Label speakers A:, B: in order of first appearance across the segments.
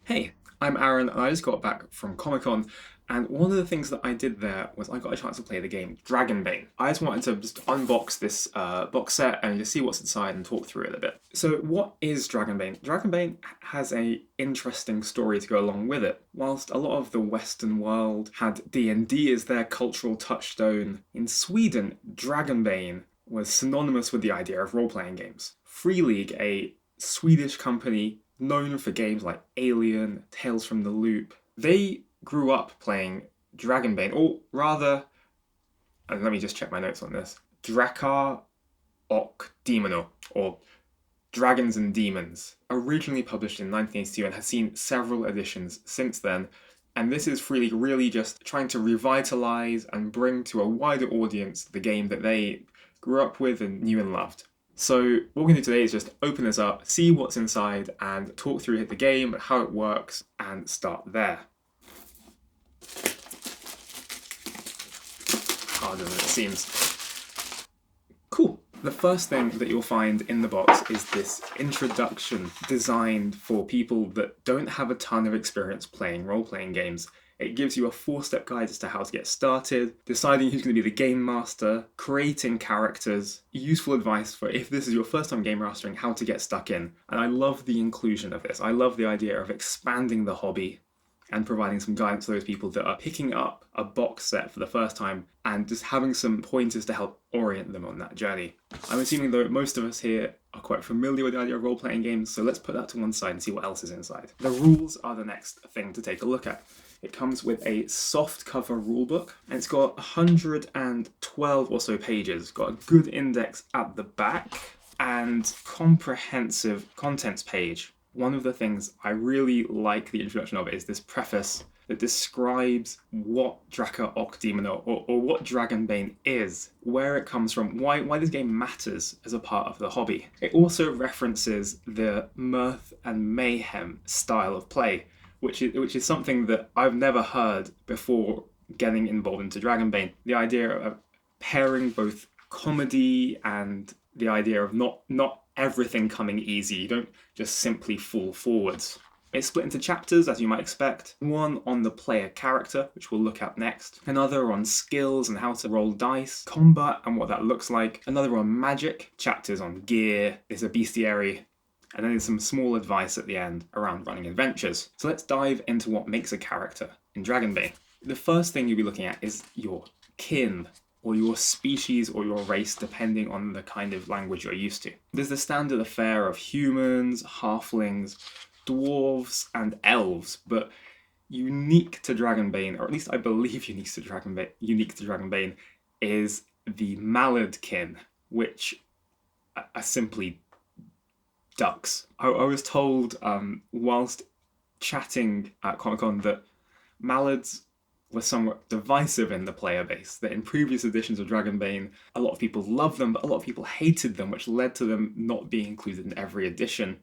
A: Hey, I'm Aaron, and I just got back from Comic-Con, and one of the things that I did there was I got a chance to play the game Dragonbane. I just wanted to just unbox this box set and just see what's inside and talk through it a bit. So what is Dragonbane? Dragonbane has a interesting story to go along with it. Whilst a lot of the Western world had D&D as their cultural touchstone, in Sweden, Dragonbane was synonymous with the idea of role-playing games. Free League, a Swedish company known for games like Alien, Tales from the Loop. They grew up playing Dragonbane, or rather, and let me just check my notes on this, Drakar och Demono, or Dragons and Demons, originally published in 1982 and has seen several editions since then. And this is really just trying to revitalize and bring to a wider audience the game that they grew up with and knew and loved. So what we're going to do today is just open this up, see what's inside, and talk through the game, how it works, and start there. Harder than it seems. Cool. The first thing that you'll find in the box is this introduction designed for people that don't have a ton of experience playing role-playing games. It gives you a 4-step guide as to how to get started, deciding who's going to be the game master, creating characters, useful advice for if this is your first time game mastering, how to get stuck in. And I love the inclusion of this. I love the idea of expanding the hobby and providing some guidance to those people that are picking up a box set for the first time and just having some pointers to help orient them on that journey. I'm assuming though most of us here are quite familiar with the idea of role-playing games, so let's put that to one side and see what else is inside. The rules are the next thing to take a look at. It comes with a soft cover rulebook, and it's got 112 or so pages. It's got a good index at the back and comprehensive contents page. One of the things I really like the introduction of it is this preface that describes what Drakar och Demono, or what Dragonbane is, where it comes from, why this game matters as a part of the hobby. It also references the mirth and mayhem style of play, which is something that I've never heard before getting involved into Dragonbane. The idea of pairing both comedy and the idea of not everything coming easy. You don't just simply fall forwards. It's split into chapters, as you might expect. One on the player character, which we'll look at next. Another on skills and how to roll dice, combat and what that looks like. Another on magic, chapters on gear, there's a bestiary, and then there's some small advice at the end around running adventures. So let's dive into what makes a character in Dragonbane. The first thing you'll be looking at is your kin, or your species or your race, depending on the kind of language you're used to. There's the standard affair of humans, halflings, dwarves, and elves, but unique to Dragonbane, or at least I believe unique to Dragonbane, is the mallard kin, which are simply ducks. I was told whilst chatting at Comic-Con that mallards were somewhat divisive in the player base, that in previous editions of Dragonbane, a lot of people loved them, but a lot of people hated them, which led to them not being included in every edition.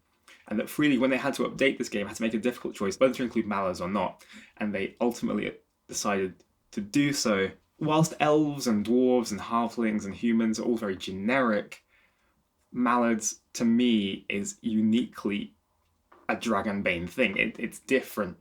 A: And that Free League, when they had to update this game, had to make a difficult choice whether to include mallards or not, and they ultimately decided to do so. Whilst elves and dwarves and halflings and humans are all very generic, mallards, to me, is uniquely a Dragonbane thing. It's different.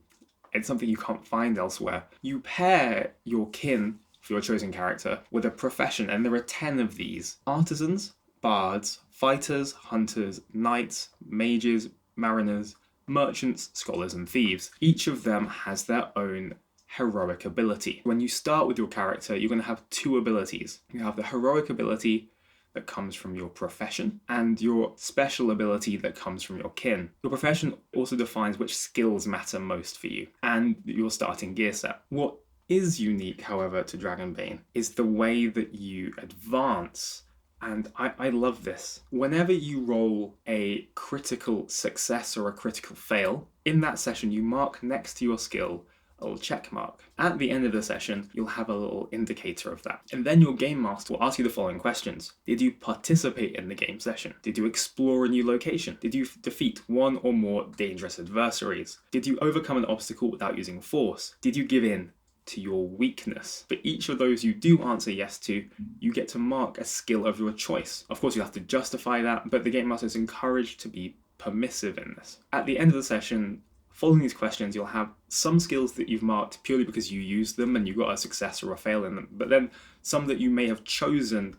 A: It's something you can't find elsewhere. You pair your kin for your chosen character with a profession, and there are 10 of these. Artisans, bards, fighters, hunters, knights, mages, mariners, merchants, scholars, and thieves. Each of them has their own heroic ability. When you start with your character, you're going to have 2 abilities. You have the heroic ability that comes from your profession, and your special ability that comes from your kin. Your profession also defines which skills matter most for you, and your starting gear set. What is unique, however, to Dragonbane is the way that you advance, and I love this. Whenever you roll a critical success or a critical fail, in that session you mark next to your skill a little check mark. At the end of the session, you'll have a little indicator of that. And then your game master will ask you the following questions. Did you participate in the game session? Did you explore a new location? Did you defeat one or more dangerous adversaries? Did you overcome an obstacle without using force? Did you give in to your weakness? For each of those you do answer yes to, you get to mark a skill of your choice. Of course, you have to justify that, but the game master is encouraged to be permissive in this. At the end of the session, following these questions, you'll have some skills that you've marked purely because you used them and you got a success or a fail in them, but then some that you may have chosen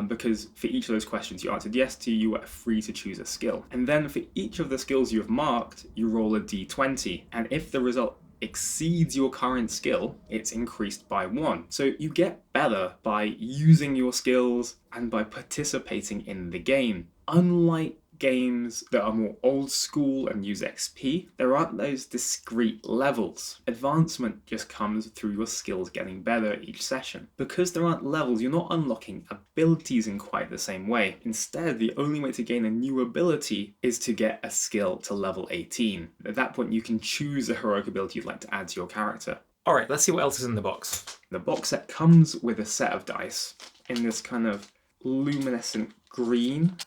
A: because for each of those questions you answered yes to, you were free to choose a skill. And then for each of the skills you have marked, you roll a d20, and if the result exceeds your current skill, it's increased by 1. So you get better by using your skills and by participating in the game. Unlike games that are more old school and use XP, there aren't those discrete levels. Advancement just comes through your skills getting better each session. Because there aren't levels, you're not unlocking abilities in quite the same way. Instead, the only way to gain a new ability is to get a skill to level 18. At that point, you can choose a heroic ability you'd like to add to your character.
B: Alright, let's see what else is in the box.
A: The box set comes with a set of dice in this kind of luminescent green.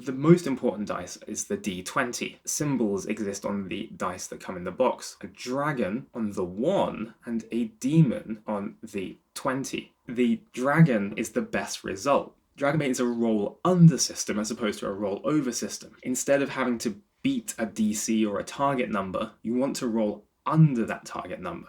A: The most important dice is the d20. Symbols exist on the dice that come in the box. A dragon on the 1 and a demon on the 20. The dragon is the best result. Dragonbane is a roll under system as opposed to a roll over system. Instead of having to beat a DC or a target number, you want to roll under that target number.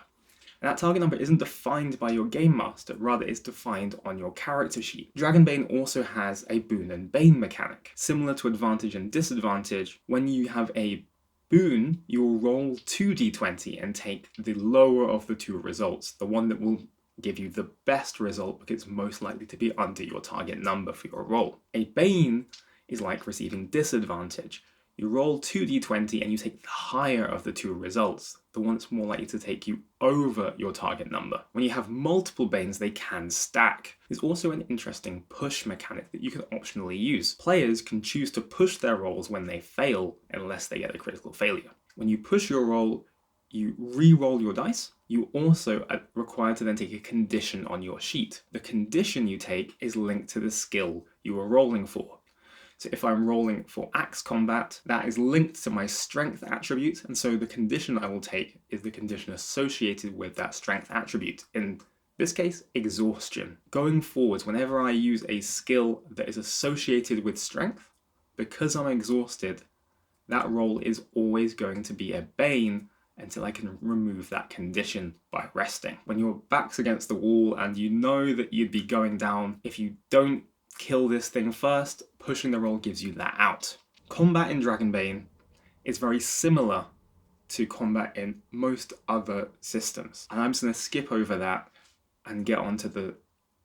A: And that target number isn't defined by your game master, rather it's defined on your character sheet. Dragonbane also has a boon and bane mechanic. Similar to advantage and disadvantage, when you have a boon, you'll roll 2d20 and take the lower of the two results, the one that will give you the best result because it's most likely to be under your target number for your roll. A bane is like receiving disadvantage. You roll 2d20 and you take the higher of the two results, the one that's more likely to take you over your target number. When you have multiple banes, they can stack. There's also an interesting push mechanic that you can optionally use. Players can choose to push their rolls when they fail, unless they get a critical failure. When you push your roll, you re-roll your dice. You also are required to then take a condition on your sheet. The condition you take is linked to the skill you are rolling for. So if I'm rolling for axe combat, that is linked to my strength attribute, and so the condition I will take is the condition associated with that strength attribute. In this case, exhaustion. Going forwards, whenever I use a skill that is associated with strength, because I'm exhausted, that roll is always going to be a bane until I can remove that condition by resting. When your back's against the wall and you know that you'd be going down, if you don't kill this thing first, pushing the roll gives you that out. Combat in Dragonbane is very similar to combat in most other systems, and I'm just going to skip over that and get onto the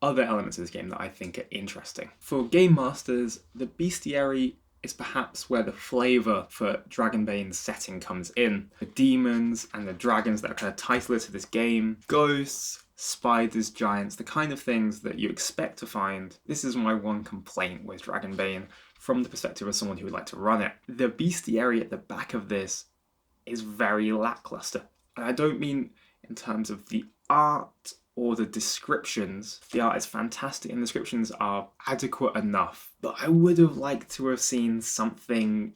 A: other elements of this game that I think are interesting. For game masters, the bestiary is perhaps where the flavour for Dragonbane's setting comes in. The demons and the dragons that are kind of titled to this game, ghosts, spiders, giants, the kind of things that you expect to find. This is my one complaint with Dragonbane from the perspective of someone who would like to run it. The bestiary at the back of this is very lackluster. And I don't mean in terms of the art or the descriptions. The art is fantastic and the descriptions are adequate enough, but I would have liked to have seen something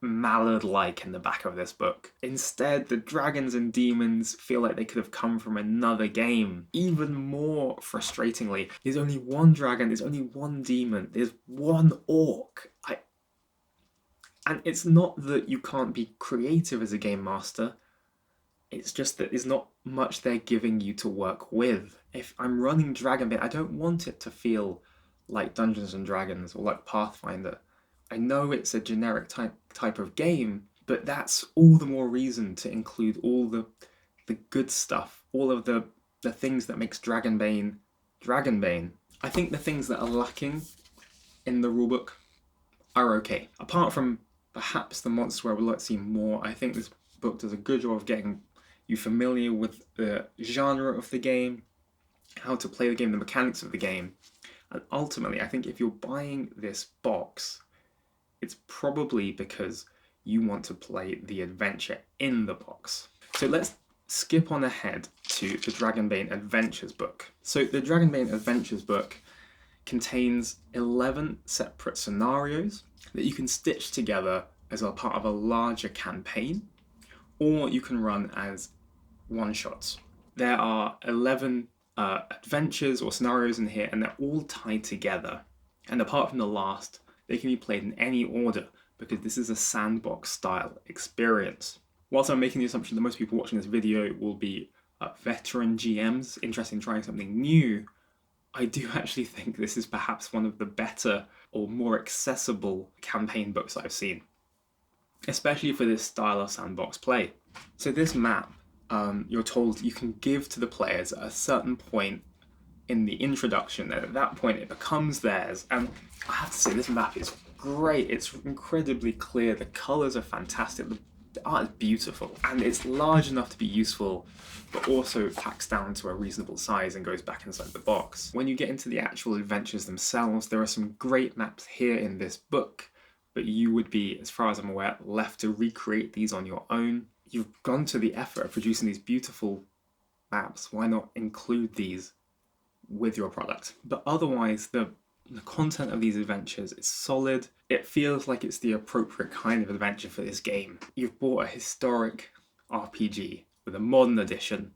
A: Mallard-like in the back of this book. Instead, the dragons and demons feel like they could have come from another game. Even more frustratingly, there's only one dragon, there's only one demon, there's one orc. And it's not that you can't be creative as a game master, it's just that there's not much they're giving you to work with. If I'm running Dragonbane, I don't want it to feel like Dungeons and Dragons or like Pathfinder. I know it's a generic type of game, but that's all the more reason to include all the good stuff, all of the things that makes Dragonbane Dragonbane. I think the things that are lacking in the rulebook are okay. Apart from perhaps the monsters where we'd like to see more, I think this book does a good job of getting you familiar with the genre of the game, how to play the game, the mechanics of the game. And ultimately, I think if you're buying this box, it's probably because you want to play the adventure in the box. So let's skip on ahead to the Dragonbane Adventures book. So the Dragonbane Adventures book contains 11 separate scenarios that you can stitch together as a part of a larger campaign, or you can run as one-shots. There are 11 adventures or scenarios in here, and they're all tied together. And apart from the last, they can be played in any order because this is a sandbox style experience. Whilst I'm making the assumption that most people watching this video will be veteran GMs interested in trying something new, I do actually think this is perhaps one of the better or more accessible campaign books I've seen, especially for this style of sandbox play. So this map, you're told you can give to the players at a certain point in the introduction, and at that point it becomes theirs. And I have to say, this map is great. It's incredibly clear. The colours are fantastic. The art is beautiful, and it's large enough to be useful, but also packs down to a reasonable size and goes back inside the box. When you get into the actual adventures themselves, there are some great maps here in this book, but you would be, as far as I'm aware, left to recreate these on your own. You've gone to the effort of producing these beautiful maps. Why not include these with your product? But otherwise, the content of these adventures is solid. It feels like it's the appropriate kind of adventure for this game. You've bought a historic RPG with a modern edition,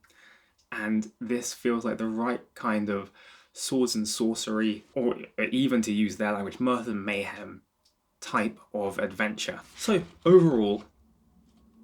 A: and this feels like the right kind of swords and sorcery, or even to use their language, mirth and mayhem type of adventure. So overall,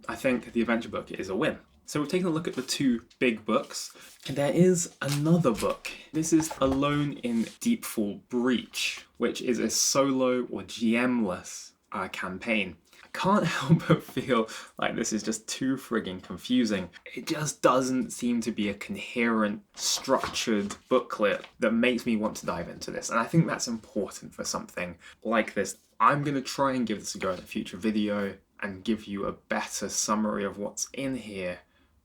A: I think the adventure book is a win. So we've taken a look at the two big books, and there is another book. This is Alone in Deepfall Breach, which is a solo or GM-less campaign. I can't help but feel like this is just too frigging confusing. It just doesn't seem to be a coherent, structured booklet that makes me want to dive into this, and I think that's important for something like this. I'm going to try and give this a go in a future video and give you a better summary of what's in here.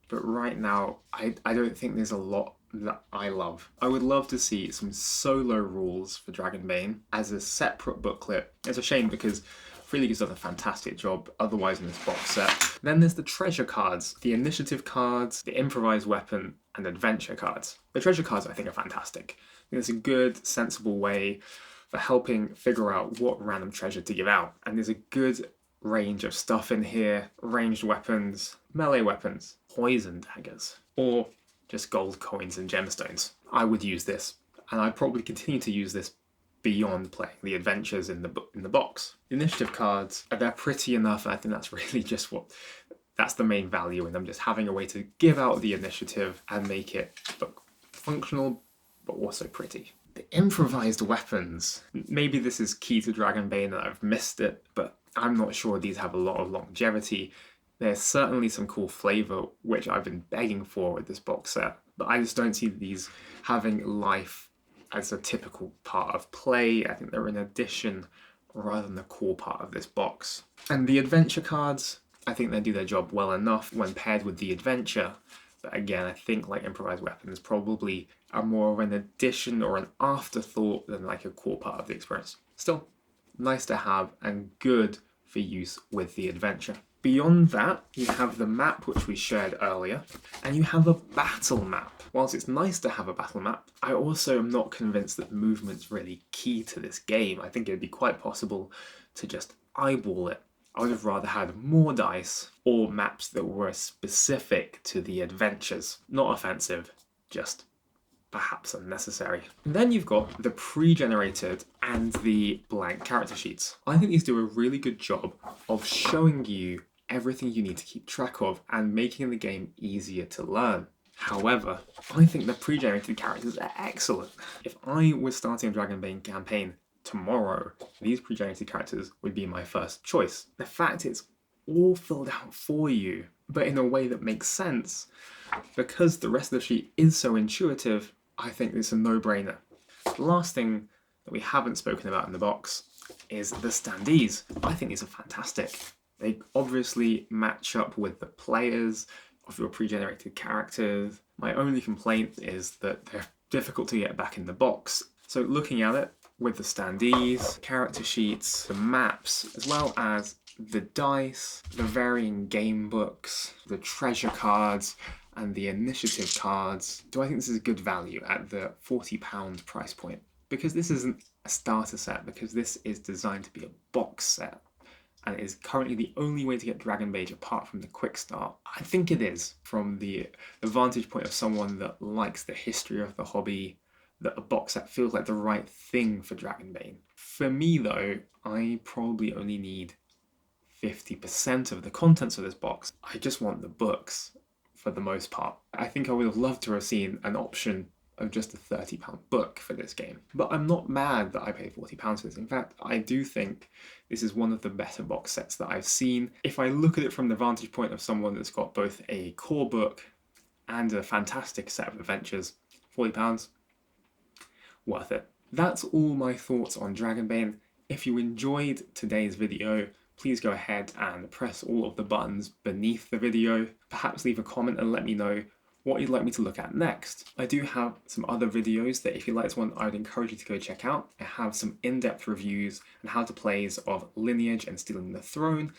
A: But right now, I don't think there's a lot that I love. I would love to see some solo rules for Dragonbane as a separate booklet. It's a shame because Free has done a fantastic job otherwise in this box set. Then there's the treasure cards, the initiative cards, the improvised weapon, and adventure cards. The treasure cards I think are fantastic. I think it's a good, sensible way for helping figure out what random treasure to give out. And there's a good range of stuff in here: ranged weapons, melee weapons, poison daggers, or just gold coins and gemstones. I would use this, and I'd probably continue to use this beyond playing the adventures in the box. The initiative cards, they're pretty enough, and I think that's really just that's the main value in them, just having a way to give out the initiative and make it look functional, but also pretty. The improvised weapons, maybe this is key to Dragonbane and I've missed it, but I'm not sure these have a lot of longevity. There's certainly some cool flavour, which I've been begging for with this box set, but I just don't see these having life as a typical part of play. I think they're an addition rather than the core part of this box. And the adventure cards, I think they do their job well enough when paired with the adventure, but again, I think like improvised weapons probably are more of an addition or an afterthought than like a core part of the experience. Still, nice to have and good for use with the adventure. Beyond that, you have the map, which we shared earlier, and you have a battle map. Whilst it's nice to have a battle map, I also am not convinced that movement's really key to this game. I think it'd be quite possible to just eyeball it. I would have rather had more dice or maps that were specific to the adventures. Not offensive, just perhaps unnecessary. And then you've got the pre-generated and the blank character sheets. I think these do a really good job of showing you everything you need to keep track of and making the game easier to learn. However, I think the pre-generated characters are excellent. If I was starting a Dragonbane campaign tomorrow, these pre-generated characters would be my first choice. The fact it's all filled out for you, but in a way that makes sense, because the rest of the sheet is so intuitive, I think it's a no-brainer. The last thing that we haven't spoken about in the box is the standees. I think these are fantastic. They obviously match up with the players of your pre-generated characters. My only complaint is that they're difficult to get back in the box. So looking at it, with the standees, character sheets, the maps, as well as the dice, the varying game books, the treasure cards, and the initiative cards, do I think this is a good value at the £40 price point? Because this isn't a starter set, because this is designed to be a box set, and it is currently the only way to get Dragonbane apart from the quick start. I think it is, from the vantage point of someone that likes the history of the hobby, that a box set feels like the right thing for Dragonbane. For me though, I probably only need 50% of the contents of this box. I just want the books for the most part. I think I would have loved to have seen an option of just a £30 book for this game. But I'm not mad that I paid £40 for this. In fact, I do think this is one of the better box sets that I've seen. If I look at it from the vantage point of someone that's got both a core book and a fantastic set of adventures, £40, worth it. That's all my thoughts on Dragonbane. If you enjoyed today's video, please go ahead and press all of the buttons beneath the video. Perhaps leave a comment and let me know what you'd like me to look at next. I do have some other videos that if you like this one, I would encourage you to go check out. I have some in-depth reviews and how to plays of Lineage and Stealing the Throne.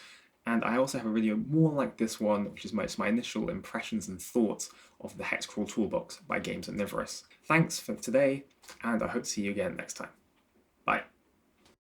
A: And I also have a video more like this one, which is my initial impressions and thoughts of the Hexcrawl Toolbox by Games Omnivorous. Thanks for today, and I hope to see you again next time. Bye.